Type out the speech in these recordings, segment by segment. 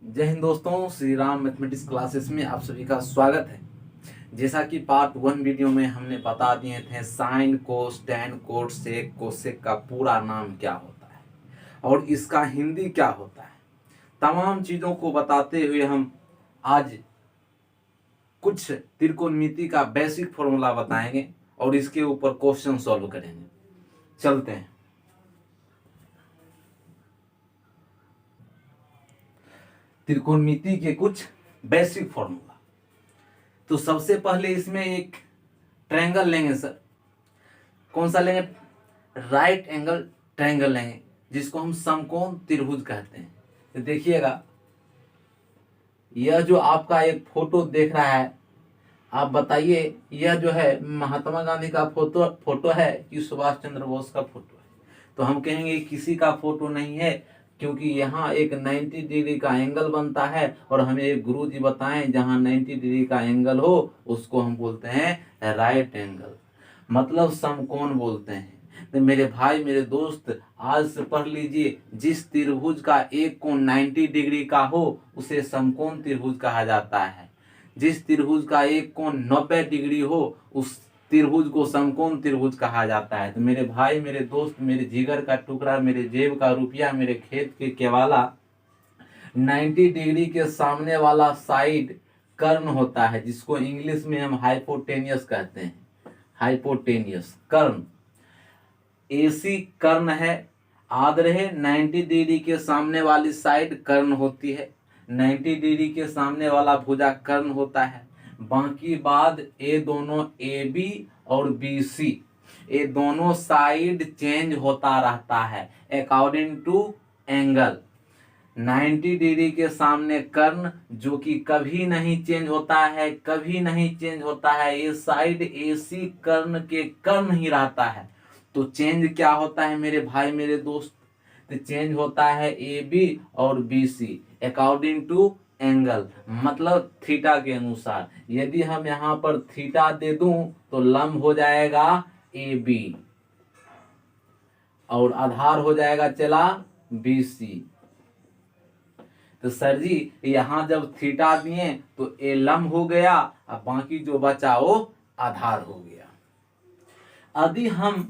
जय हिंद दोस्तों, Shri Ram mathematics classes में आप सभी का स्वागत है। जैसा कि पार्ट 1 वीडियो में हमने बता दिए थे sine cos tan cot sec cosec का पूरा नाम क्या होता है और इसका हिंदी क्या होता है, तमाम चीज़ों को बताते हुए हम आज कुछ त्रिकोणमिति का बेसिक फॉर्मूला बताएंगे और इसके ऊपर क्वेश्चन सॉल्व करेंगे। चलते हैं। त्रिकोणमिति के कुछ बेसिक फॉर्मूला। तो सबसे पहले इसमें एक ट्रायंगल लेंगे सर। कौन सा लेंगे? राइट एंगल ट्रायंगल लेंगे, जिसको हम समकोण त्रिभुज कहते हैं। तो देखिएगा, यह जो आपका एक फोटो देख रहा है, आप बताइए यह जो है महात्मा गांधी का फोटो है कि सुभाष चंद्र बोस का फोटो है? तो हम कहेंगे किसी का फोटो नहीं है, क्योंकि यहाँ एक 90 डिग्री का एंगल बनता है और हमें एक गुरु जी बताएं जहाँ 90 डिग्री का एंगल हो उसको हम बोलते हैं राइट एंगल, मतलब समकोण बोलते हैं। तो मेरे भाई मेरे दोस्त, आज से पढ़ लीजिए, जिस त्रिभुज का एक कोण 90 डिग्री का हो उसे समकोण त्रिभुज कहा जाता है। जिस त्रिभुज का एक कोण 90 डिग्री हो उस त्रिभुज को समकोण त्रिभुज कहा जाता है। तो मेरे भाई मेरे दोस्त, मेरे जिगर का टुकड़ा, मेरे जेब का रुपया, मेरे खेत के केवाला, 90 डिग्री के सामने वाला साइड कर्ण होता है, जिसको इंग्लिश में हम हाइपोटेनियस कहते हैं। हाइपोटेनियस कर्ण, एसी कर्ण है। याद रहे, 90 डिग्री के सामने वाली साइड कर्ण होती है, 90 डिग्री के सामने वाला भुजा कर्ण होता है। बाकी बाद ये दोनों ए बी और बी सी, ये दोनों साइड चेंज होता रहता है अकॉर्डिंग टू एंगल। 90 डिग्री के सामने कर्ण जो कि कभी नहीं चेंज होता है, कभी नहीं चेंज होता है, ये साइड एसी कर्ण के कर्ण ही रहता है। तो चेंज क्या होता है मेरे भाई मेरे दोस्त? तो चेंज होता है ए बी और B C according to angle, मतलब थीटा के अनुसार। यदि हम यहाँ पर थीटा दे दूं तो लंब हो जाएगा ए बी और आधार हो जाएगा चला बी सी। तो सर जी यहाँ जब थीटा दिए तो ए लंब हो गया और बाकी जो बचा वो आधार हो गया। यदि हम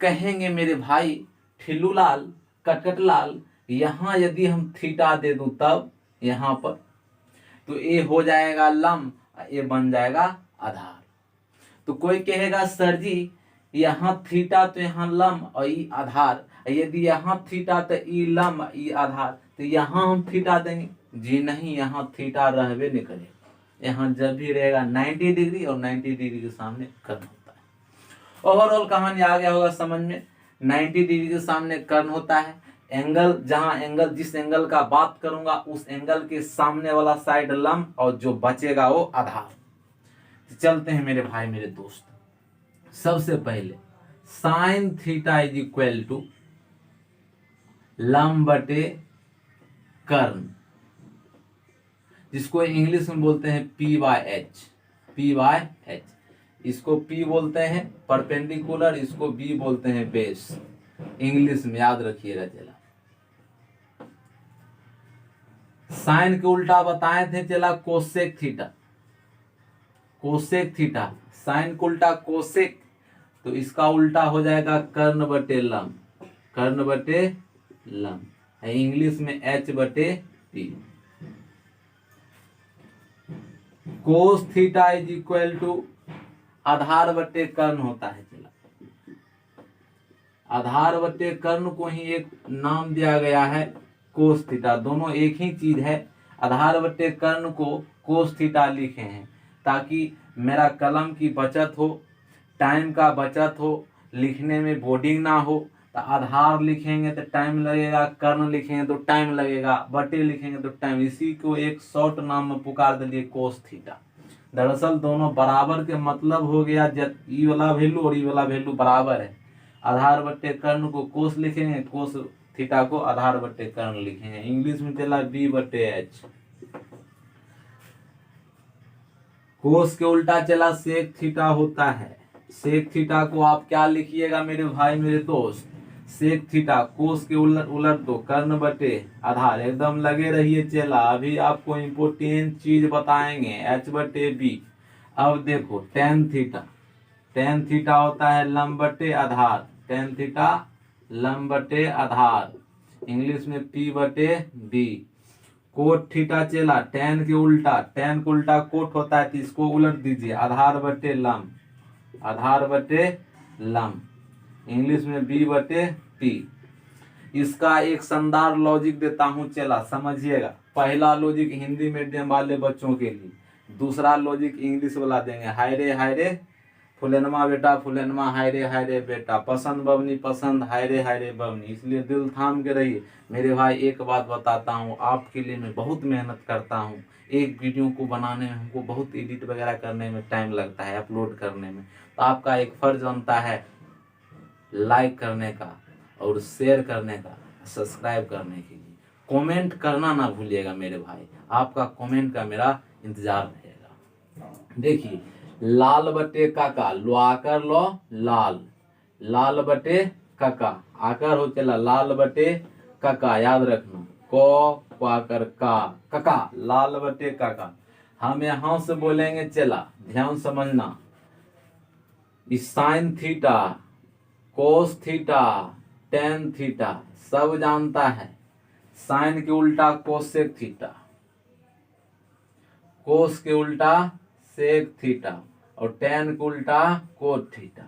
कहेंगे मेरे भाई ठिल्लूलाल कटकटलाल, यहाँ यदि हम थीटा दे दूं तब यहाँ पर तो ए हो जाएगा लंब, ए बन जाएगा आधार। तो कोई कहेगा सर जी यहाँ थीटा तो यहाँ लंब और ई आधार, यदि यहाँ थीटा तो ई लंब ई आधार, तो यहाँ हम थीटा देंगे? जी नहीं, यहाँ थीटा रहबे नहीं करेगा। यहाँ जब भी रहेगा 90 डिग्री और 90 डिग्री के सामने कर्ण होता है। ओवरऑल कहानी आ गया होगा समझ में। 90 डिग्री के सामने कर्ण होता है। एंगल, जहां एंगल, जिस एंगल का बात करूंगा उस एंगल के सामने वाला साइड लंब और जो बचेगा वो आधार। चलते हैं मेरे भाई मेरे दोस्त। सबसे पहले sine theta is equal to लंब बटे कर्ण, जिसको इंग्लिश में बोलते हैं P by H. P by H, इसको P बोलते हैं परपेंडिकुलर, इसको B बोलते हैं बेस। इंग्लिश में याद रखिएगा चला। साइन के उल्टा बताए थे चला cosec theta. Cosec theta, sine को उल्टा कोसेक, तो इसका उल्टा हो जाएगा कर्ण बटे लंब। कर्ण बटे लंब, इंग्लिश में H बटे P। Cos theta is equal to आधार बटे कर्ण होता है चला। आधार बटे कर्ण को ही एक नाम दिया गया है कोस थीटा, दोनों एक ही चीज है। आधार बटे कर्ण को कोस थीटा लिखे हैं ताकि मेरा कलम की बचत हो, टाइम का बचत हो, लिखने में बोर्डिंग ना हो। तो आधार लिखेंगे तो टाइम लगेगा, कर्ण लिखेंगे तो टाइम लगेगा, बटे लिखेंगे तो टाइम, इसी को एक शॉर्ट नाम में पुकार दिए कोस थीटा। दरअसल दोनों बराबर के मतलब हो गया, जब ई वाला वैल्यू और ई वाला वैल्यू बराबर है। आधार बट्टे कर्ण को कोस लिखेंगे, कोस थीटा को आधार बट्टे कर्ण लिखेंगे। इंग्लिश में चला बी बट्टे एच। कोस के उल्टा चला सेक थीटा होता है। सेक थीटा को आप क्या लिखिएगा मेरे भाई मेरे दोस्त? सेक थीटा, कोस के उलट उलट दो, कर्ण बटे आधार। एकदम लगे रहिए चेला, अभी आपको इम्पोर्टेंट चीज बताएंगे, एच बटे बी। अब देखो टेन थीटा, टेन थीटा होता है लंब बटे आधार, टेन थीटा लंब बटे आधार, इंग्लिश में पी बटे बी। कोट थीटा चेला, टेन के उल्टा, टेन को उल्टा कोट होता है, तो इसको उलट दीजिए, आधार बटे लंब, आधार बटे लंब, इंग्लिश में बी बटे पी। इसका एक शानदार लॉजिक देता हूं चेला, समझिएगा। पहला लॉजिक हिंदी मीडियम वाले बच्चों के लिए, दूसरा लॉजिक इंग्लिश वाला देंगे। हाय रे फुलेनमा बेटा फुलेनमा, हाय रे बेटा, पसंद बवनी पसंद, हाय रे बवनी। इसलिए दिल थाम के रहिए मेरे भाई। एक बात बताता हूँ, आपके लिए मैं बहुत मेहनत करता हूँ। एक वीडियो को बनाने में हमको बहुत एडिट वगैरह करने में टाइम लगता है, अपलोड करने में। तो आपका एक फर्ज बनता है लाइक करने का और शेयर करने का, सब्सक्राइब करने के लिए। कमेंट करना ना भूलिएगा मेरे भाई, आपका कमेंट का मेरा इंतजार रहेगा। देखिए लाल बटे काका, लो आकर लो लाल, लाल बटे काका, आकर हो चला लाल बटे काका, याद रखना, को आकर का, काका, लाल बटे काका। हम यहां से बोलेंगे चला, ध्यान समझना, sine theta, cos theta, tan theta सब जानता है। साइन के उल्टा कोसेक थीटा, कोस के उल्टा सेक थीटा, और टेन के उल्टा कोट थीटा।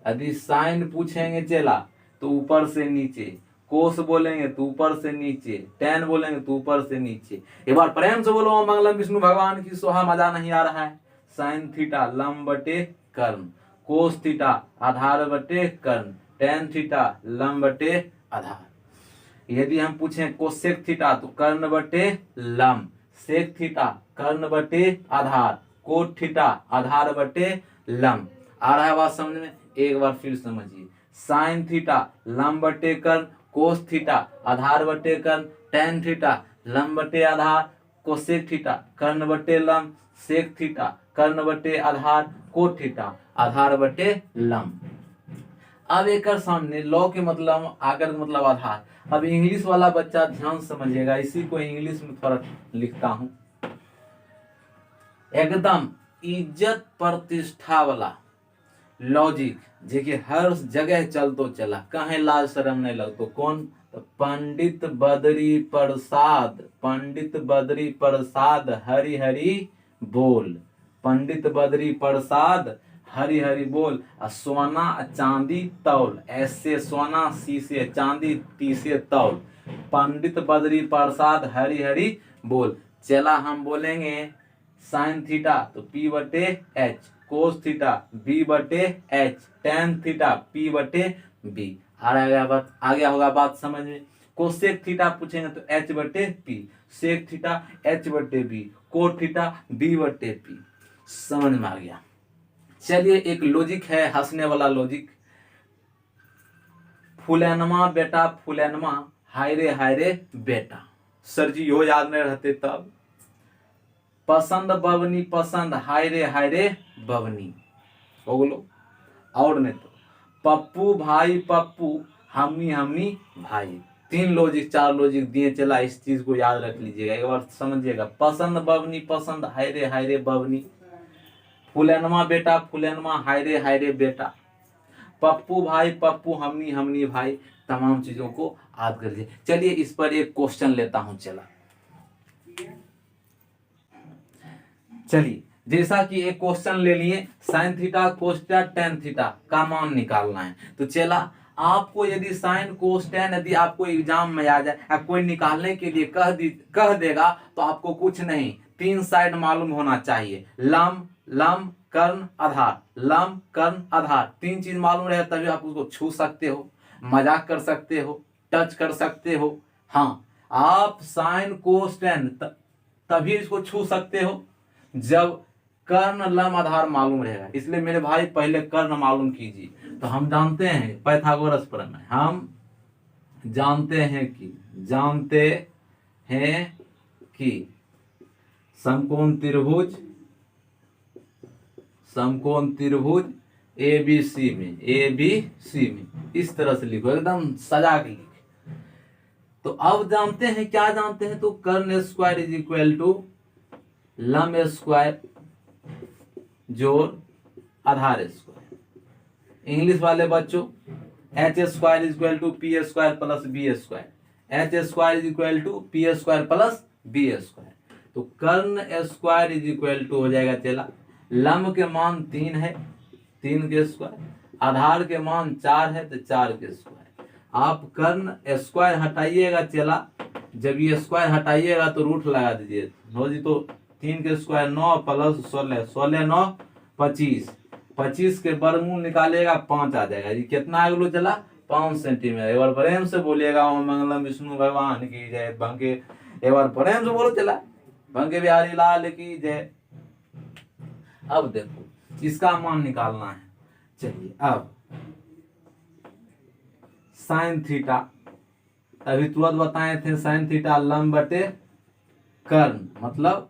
यदि साइन पूछेंगे चला तो ऊपर से नीचे, कोस बोलेंगे तो ऊपर से नीचे, टेन बोलेंगे तो ऊपर से नीचे। एक बार प्रेम से बोलो मंगलम विष्णु भगवान की सोहा, मजा नहीं आ रहा है। साइन थीटा लंब बटे कर्ण, कोस थीटा आधार बटे कर्ण, टेन थीटा लंब बटे आधार। यदि हम पूछें कोसेक थीटा तो कर्ण बटे लंब, सेक थीटा कर्ण बटे आधार, कोट थीटा आधार बटे लंब। आ रहा है बात समझ में? एक बार फिर समझिए, साइन थीटा लंब बटे कर्ण, कोस थीटा आधार बटे कर्ण, टेन थीटा लंब बटे आधार, कोसेक थीटा कर्ण बटे लंब, सेक थीटा कर्ण बटे आधार, कोट थीटा आधार बटे लंब। अब एक सामने लॉ के मतलब आकर मतलब आधार। अब इंग्लिश वाला बच्चा ध्यान समझिएगा, इसी को इंग्लिश में थोड़ा लिखता हूं। एकदम इज्जत प्रतिष्ठा वाला लॉजिक, जे हर जगह चल तो चला, कहीं लाज शर्म नहीं लगतो। कौन? तो पंडित बद्री प्रसाद, पंडित बद्री प्रसाद हरि हरि बोल, पंडित बद्री प्रसाद हरि हरि बोल। सोना चांदी तौल, ऐसे सोना सी से चांदी टी से तौल, पंडित बद्री प्रसाद हरि हरि बोल। चला हम बोलेंगे साइन थीटा तो पी बटे एच, कोस थीटा बी बटे एच, टेन थीटा पी बटे बी। आ गया बात, आ गया होगा बात समझ में। कोसेक थीटा पूछेंगे तो एच बटे पी, सेक थीटा एच बटे बी, कोट थीटा बी बटे पी। समझ में आ गया? चलिए एक लॉजिक है हंसने वाला लॉजिक। फुलेनमा बेटा फुलेनमा, हाय रे बेटा। सर जी हो याद नहीं रहते तब। पसंद बवनी पसंद, हाय रे बवनी, हो बोलो। और नहीं तो पप्पू भाई पप्पू, हमनी हमनी भाई। तीन लॉजिक चार लॉजिक दिए चला, इस चीज को याद रख लीजिएगा, एक बार समझिएगा। पसंद बवनी पसंद, हाय रे बवनी। फुलेनमा बेटा फुलेनमा, हाय रे बेटा। पप्पू भाई पप्पू, हमनी हमनी भाई। तमाम चीजों को याद कर लीजिए। चलिए इस पर एक क्वेश्चन लेता हूं चला। चलिए जैसा कि एक क्वेश्चन ले लिए, sine theta cos theta tan theta का मान निकालना है। तो चला आपको यदि साइन कोस टेन यदि आपको एग्जाम में आ जाए या कोई निकालने के लिए कह देगा तो आपको कुछ नहीं, तीन साइड मालूम होना चाहिए। लंब लंब कर्ण आधार, लंब कर्ण आधार, तीन चीज मालूम रहे तभी आप उसको छू सकते हो, मजाक कर सकते हो, टच कर सकते हो। हाँ, आप साइन कोस टेन तभी इसको छू सकते हो जब कर्ण लंब आधार मालूम रहेगा। इसलिए मेरे भाई पहले कर्ण मालूम कीजिए। तो हम जानते हैं पाइथागोरस प्रमेय, हम जानते हैं कि समकोण त्रिभुज ABC में, ABC में इस तरह से लिखो, एकदम सजा के लिखो। तो अब जानते हैं, क्या जानते हैं, तो कर्ण स्क्वायर इज इक्वल टू लंब स्क्वायर जोड़ आधार स्क्वायर। इंग्लिश वाले बच्चों, H square is equal to P square plus B square, H square is equal to P square plus B square. तो कर्ण स्क्वायर इज इक्वल टू हो जाएगा, चला लंब के मान 3 है, 3 के स्क्वायर, आधार के मान 4 है तो 4 के स्क्वायर। आप कर्ण स्क्वायर हटाइएगा, चला जब ये स्क्वायर हटाइएगा तो रूट लगा दीजिए, नो जी, तो 3 के स्क्वायर 9 प्लस 16, 16 9 25, 25 के वर्गमूल निकालिएगा 5 आ जाएगा जी। कितना आगे चला, 5 सेंटीमीटर। एक बार प्रेम से बोलिएगा ओम मंगलम विष्णु भगवान की जय। भंगे एक बार प्रेम से बोलो, चला भंगे बिहारी लाल की जय। अब देखो इसका मान निकालना है। चलिए अब साइन थीटा, अभी तुरंत बताए थे, साइन थीटा लंब बटे कर्ण मतलब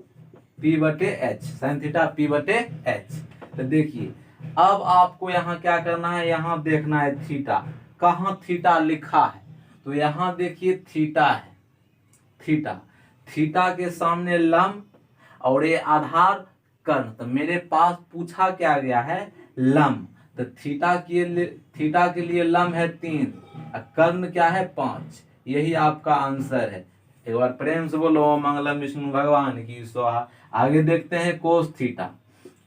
P बटे एच, साइन थीटा P बटे एच। तो देखिए अब आपको यहाँ क्या करना है, यहाँ देखना है थीटा, कहाँ थीटा लिखा है, तो यहाँ देखिए थीटा है, थीटा, थीटा के सामने लंब और ये आधार कर्ण। तो मेरे पास पूछा क्या गया है, लंब, तो थीटा के लिए लंब है 3, कर्ण क्या है 5, यही आपका आंसर है। एक बार प्रेम से बोलो ओम मंगलम विष्णु भगवान की स्वाहा। आगे देखते हैं कोस थीटा,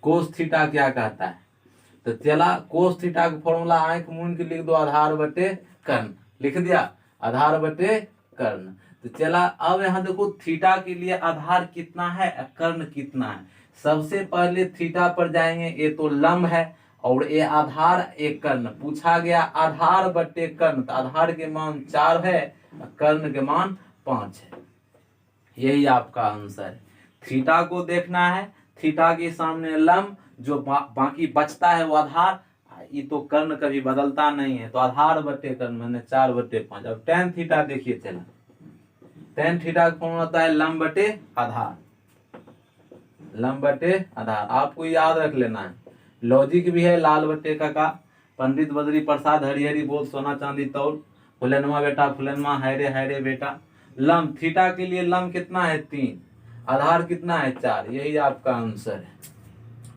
कोस थीटा क्या कहता है, तो चला कोस थीटा का फॉर्मूला आंख मूंद के लिख दो, आधार बटे कर्ण, लिख दिया आधार बटे कर्ण। तो चला अब यहाँ देखो थीटा के लिए आधार कितना है, कर्ण कितना है। सबसे पहले थीटा पर जाएंगे, ये तो लंब है और ये आधार एक कर्ण, पूछा गया आधार बटे कर्ण, तो आधार के मान 4 है, कर्ण के मान 5 है, यही आपका आंसर है। थीटा को देखना है, थीटा के सामने लंब, जो बाकी बचता है वो आधार, ये तो कर्ण कभी बदलता नहीं है, तो आधार बटे कर्ण मैंने 4 बटे 5। अब टेन थीटा देखिए, चला टेन थीटा का फॉर्मूला होता है लंब बटे आधार, लंब बटे आधार, आपको याद रख लेना है। लॉजिक भी है, लाल बटे का, पंडित बद्री प्रसाद हरिहरी बोल सोना चांदी तौल, फुलनमा बेटा फुलनमा, हैरे बेटा। लंब थीटा के लिए लंब कितना है 3, आधार कितना है 4, यही आपका आंसर है।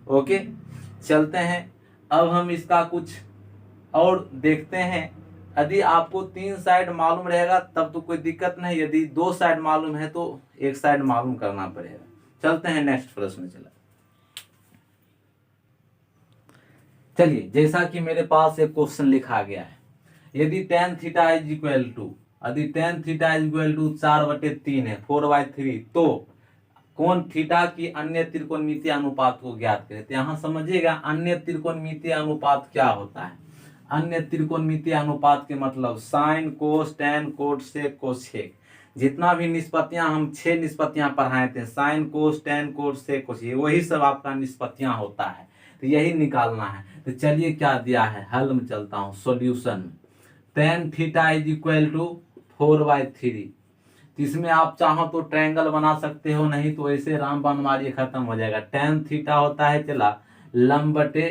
ओके चलते हैं, अब हम इसका कुछ और देखते हैं। यदि आपको 3 साइड मालूम रहेगा तब तो कोई दिक्कत नहीं, यदि 2 साइड मालूम है तो 1 साइड मालूम करना पड़ेगा। चलते हैं नेक्स्ट प्रश्न। चला चलिए, जैसा कि मेरे पास एक क्वेश्चन लिखा गया है, यदि tan theta is equal to, यदि tan theta is equal to 4/3 है, 4/3, तो कोण थीटा की अन्य त्रिकोणमितीय अनुपात को ज्ञात करें। तो यहाँ समझिएगा अन्य त्रिकोणमितीय अनुपात क्या होता है। अन्य त्रिकोणमितीय अनुपात के मतलब sine cos tan cot sec cosec, जितना भी निष्पत्तियां हम 6 निष्पत्तियां पढ़ाए थे, sine cos tan cot sec cosec, वही सब आपका निष्पत्तियां होता है, तो यही निकालना है। तो चलिए क्या दिया है, हल में चलता हूँ, solution. tan theta is equal to 4/3, इसमें आप चाहो तो ट्रायंगल बना सकते हो, नहीं तो ऐसे रामबाण मारिए खत्म हो जाएगा। tan थीटा होता है, चला लंब बटे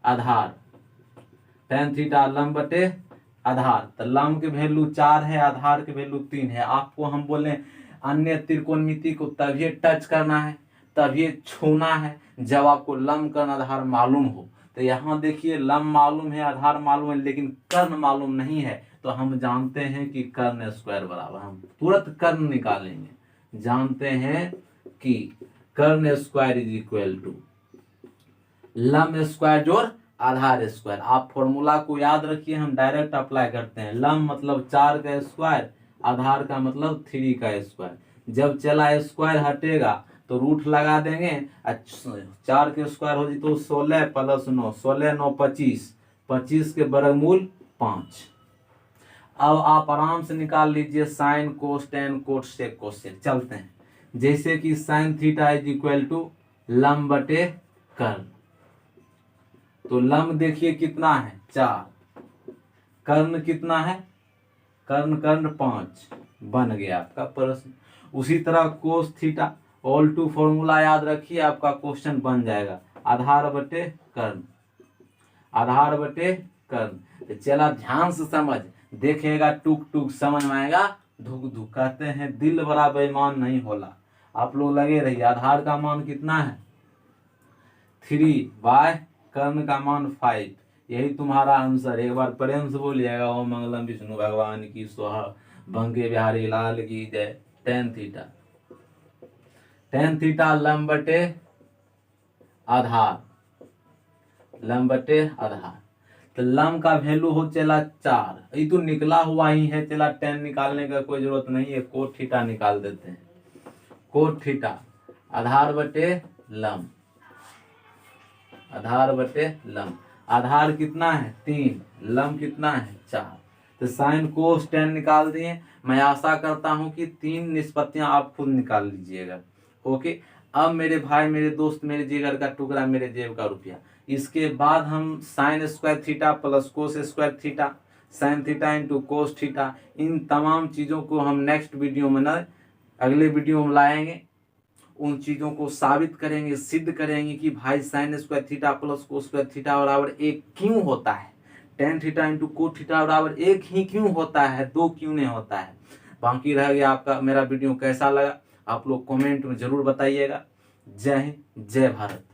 आधार, tan थीटा लंब बटे आधार, तो लंब के वैल्यू 4 है, आधार के वैल्यू 3 है। आपको हम बोले अन्य त्रिकोणमिति को तभी टच करना है, तभी छूना है जब आपको लंब कर्ण आधार मालूम हो। तो यहाँ देखिए लंब मालूम है, आधार मालूम है, लेकिन कर्ण मालूम नहीं है, तो हम जानते हैं कि कर्ण स्क्वायर बराबर, हम तुरंत कर्ण निकालेंगे। जानते हैं कि कर्ण स्क्वायर इज इक्वल टू लंब स्क्वायर जोड़ आधार स्क्वायर। आप फॉर्मूला को याद रखिए, हम डायरेक्ट अप्लाई करते हैं। लंब मतलब 4 का स्क्वायर, आधार का मतलब 3 का स्क्वायर। जब चला स्क्वायर हटेगा तो रूट लगा देंगे, 4 के स्क्वायर हो जी तो 16 प्लस 9, 16 9 25, 25 के वर्गमूल 5। अब आप आराम से निकाल लीजिए sine cos tan cot sec cosec. चलते हैं, जैसे कि sine theta is equal to लंब बटे कर्ण, तो लंब देखिए कितना है 4, कर्ण कितना है, कर्ण 5, बन गया आपका प्रश्न। उसी तरह cos theta, all two formula याद रखिए, आपका क्वेश्चन बन जाएगा, आधार बटे कर्ण, आधार बटे कर्ण। तो चला ध्यान से समझ, देखेगा टुक टुक समझ में आएगा धुक धुक। कहते हैं दिल बड़ा बेईमान नहीं होला। आप लोग लगे रहिए। आधार का मान कितना है 3 बाय कर्ण का मान 5। यही तुम्हारा आंसर। एक बार प्रेम से बोलिएगा ओम मंगलम विष्णु भगवान की स्वाहा, बंके बिहारी लाल की जय। tan थीटा, tan थीटा लंब बटे आधार, लंब बटे आधार। तो लंब का वैल्यू हो चला 4। ये तो निकला हुआ ही है, चला tan निकालने का कोई जरूरत नहीं है, कोट थीटा निकाल देते हैं। कोट थीटा आधार बटे लंब, आधार बटे लंब। आधार कितना है 3, लंब कितना है 4। तो साइन कोस tan निकाल दिए। मैं आशा करता हूं कि 3 निष्पत्तियां आप खुद निकाल लीजिएगा। ओके, अब मेरे भाई, मेरे दोस्त, मेरे जिगर का टुकड़ा, मेरे जेब का रुपया, इसके बाद हम sine square theta plus cos square theta, sine theta into cos theta, इन तमाम चीज़ों को हम नेक्स्ट वीडियो में ना अगले वीडियो में लाएंगे। उन चीज़ों को साबित करेंगे, सिद्ध करेंगे कि भाई sign square theta plus cos square theta बराबर 1 क्यों होता है, tan theta into cot theta बराबर 1 ही क्यों होता है, 2 क्यों नहीं होता है। बाकी रह गया आपका मेरा वीडियो कैसा लगा, आप लोग कमेंट में जरूर बताइएगा। जय हिंद, जय भारत।